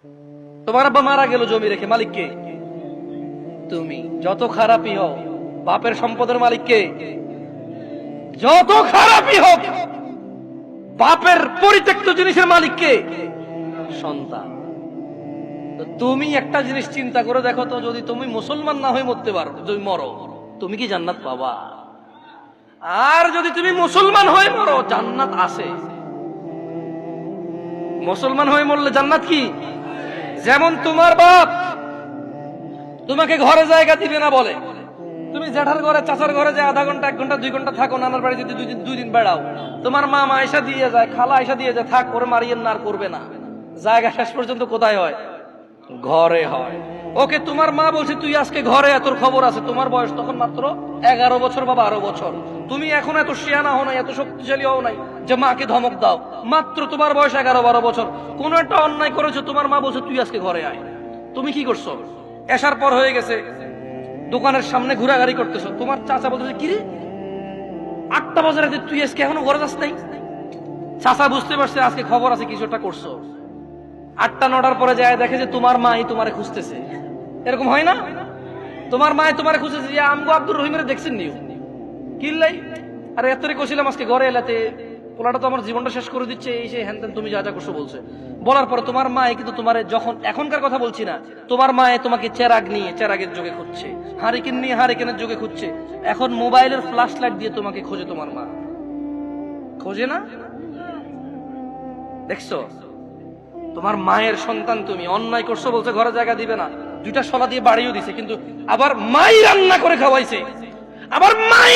তোমার আব্বা মারা গেল জমি রেখে, মালিক কে? তুমি। যত খারাপই হও, বাপের সম্পদের মালিক কে? যত খারাপই হোক, বাপের পরিত্যক্ত জিনিসের মালিক কে? সন্তান। তো তুমি একটা জিনিস চিন্তা করে দেখো তো, যদি তুমি মুসলমান না হয়ে মরতে পারো, যদি মরো, তুমি কি জান্নাত পাবা? আর যদি তুমি মুসলমান হয়ে মরো, জান্নাত আছে। মুসলমান হয়ে মরলে জান্নাত কি? যেমন তোমার বাপ তোমাকে ঘরে জায়গা দিবে না বলে, তুমি জেঠার ঘরে চাচার ঘরে যে আধা ঘন্টা 1 ঘন্টা 2 ঘন্টা থাকো, নানার বাড়ি যদি 2 দিন বেড়াও, তোমার মা আয়সা দিয়ে যায়, খালা আয়সা দিয়ে যায়, থাক করে মারিয়েন না, আর করবে না। জায়গা শেষ পর্যন্ত কোথায় হয়? ঘরে হয়। ওকে, তোমার মা বলছে তুই আজকে ঘরে, তোর খবর আছে। তোমার বয়স তখন মাত্র 11 বছর বা 12 বছর। তুমি এখন এত শিয়ানা হও নাই, এত শক্তিশালী হও নাই যে মাকে ধমক দাও। মাত্র তোমার বয়স 11-12 বছর। কোন একটা অন্যায় করেছো, তোমার মা বলছে তুই আজকে ঘরে আয়। তুমি কি করছো? এসার পর হয়ে গেছে, দোকানের সামনে ঘোরাঘুরি করতেছো। তোমার চাচা বলতেছে কিরে 8টা বাজে রাতে তুই আজকে এখনো ঘরে যাস নাই? চাচা বুঝতে পারছে আজকে খবর আছে, কিছু একটা করছো। 8টা-9টার পরে যায় দেখে যে তোমার মাই তোমারে খুঁজতেছে। এরকম হয় না? তোমার মায় তোমারে খুঁজতেছে যে আমগো আব্দুর রহিমের দেখছেন নিও কিল্লাই, আরে এতরে কইছিলাম আজকে ঘরে এলাতে, পোলাটা তো আমার জীবনটা শেষ করে দিচ্ছে, এই সেই হ্যান তুমি যা যা করছো বলছে। বলার পরে তোমার মায় কিন্তু তোমার, যখন এখনকার কথা বলছি না, তোমার মায়ে তোমাকে চেরাগ নিয়ে চেরাগের যোগে খুঁজছে, হারিকেন নিয়ে হারিকেনের যোগে খুঁজছে। এখন মোবাইলের ফ্ল্যাশ লাইট দিয়ে তোমাকে খোঁজে তোমার মা, খোঁজে না? দেখছো, তোমার মায়ের সন্তান তুমি, অন্যায় করছো বলছে ঘরে জায়গা দিবে না, 2টা শলা দিয়ে বাড়িও দিছে, কিন্তু আবার মাই রান্না করে খাওয়াইছে, আবার মাই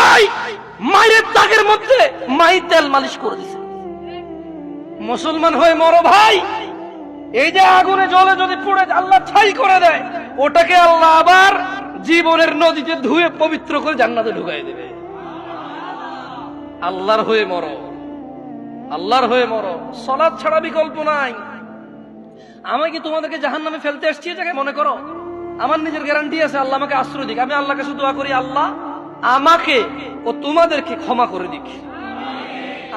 ওই মায়ের দাগের মধ্যে মাই তেল মালিশ করে দিছে। মুসলমান হয়ে মরো ভাই, এই যে আগুনে জলে যদি পুড়ে আল্লাহ ছাই করে দেয়, ওটাকে আল্লাহ আবার জীবনের নদীতে ধুয়ে পবিত্র করে জান্নাতে ঢুকাই দেবে। আল্লাহর হয়ে মরো, আল্লাহর হয়ে মরো। সালাত ছাড়া বিকল্প নাই। আমি কি তোমাদেরকে জাহান্নামে ফেলতে আসছি এটাকে মনে করো? আমার নিজের গ্যারান্টি আছে, আল্লাহ আমাকে আশ্রয় দিক। আমি আল্লাহর কাছে দোয়া করি, আল্লাহ আমাকে ও তোমাদেরকে ক্ষমা করে দিক।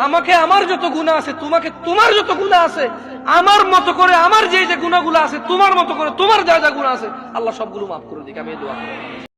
আমাকে আমার যত গুনাহ আছে, তোমাকে তোমার যত গুনাহ আছে, আমার মতো করে আমার যে যে গুনাহগুলো আছে, তোমার মতো করে তোমার যা যা গুনাহ আছে, আল্লাহ সবগুলো মাফ করে দিক। আমি এই দোয়া করি।